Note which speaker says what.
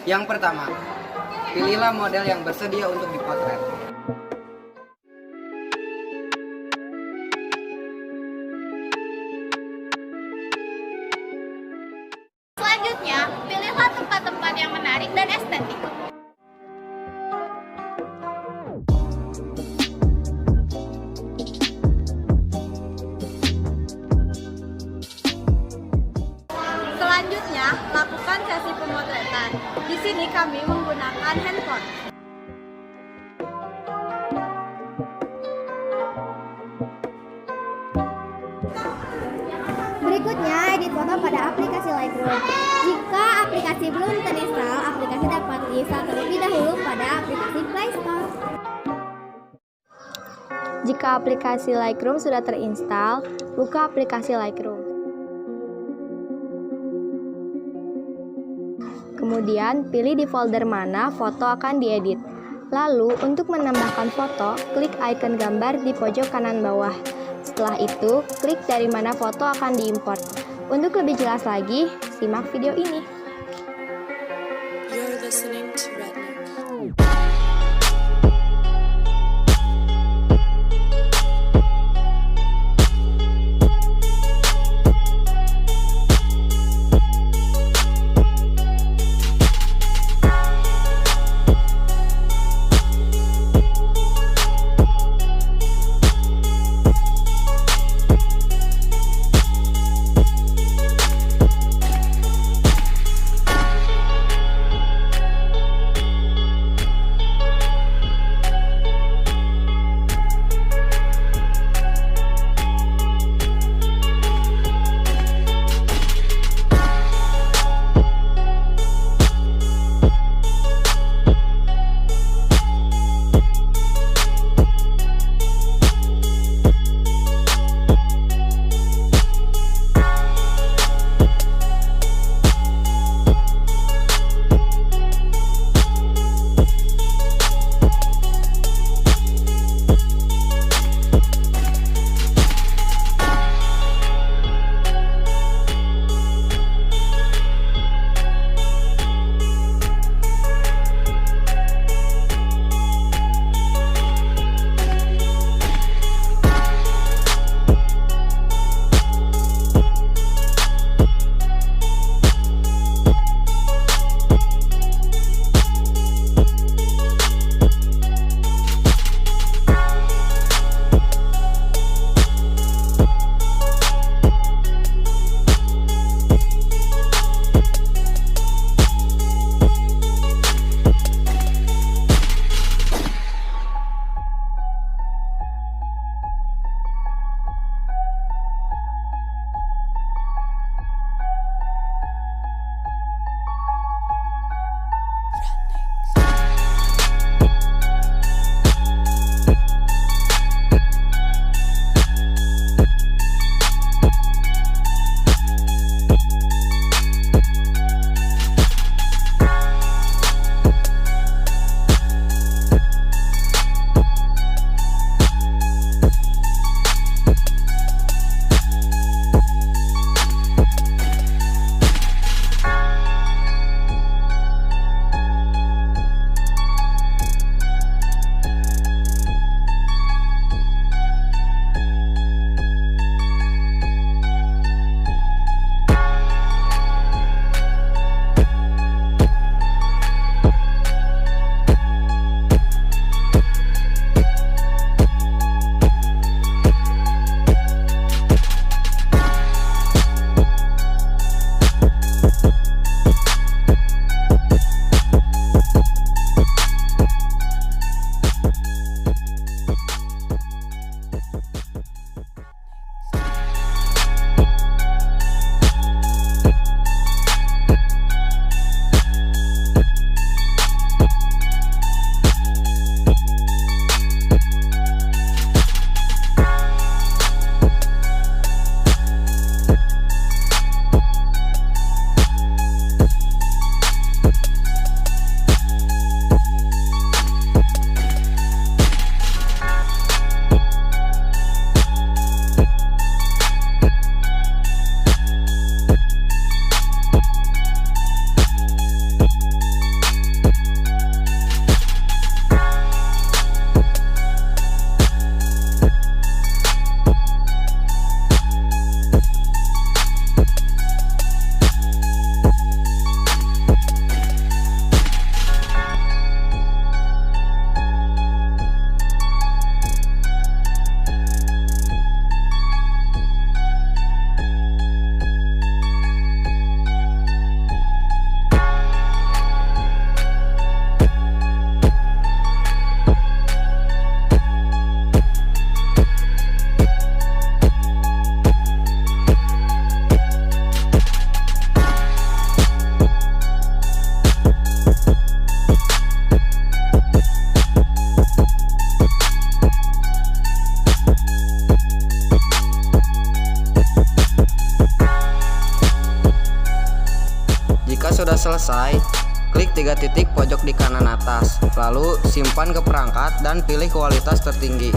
Speaker 1: Yang pertama, pilihlah model yang bersedia untuk dipotret.
Speaker 2: Selanjutnya, pilihlah tempat-tempat yang menarik dan estetik. Selanjutnya, lakukan sesi pemotretan. Di sini kami menggunakan handphone.
Speaker 3: Berikutnya, edit foto pada aplikasi Lightroom. Jika aplikasi belum terinstall, aplikasi dapat diinstal terlebih dahulu pada aplikasi Play Store. Jika aplikasi Lightroom sudah terinstall, buka aplikasi Lightroom. Kemudian, pilih di folder mana foto akan diedit. Lalu, untuk menambahkan foto, klik icon gambar di pojok kanan bawah. Setelah itu, klik dari mana foto akan diimport. Untuk lebih jelas lagi, simak video ini.
Speaker 4: You're listening to Rethany.
Speaker 1: selesai, klik 3 titik pojok di kanan atas, lalu simpan ke perangkat dan pilih kualitas tertinggi.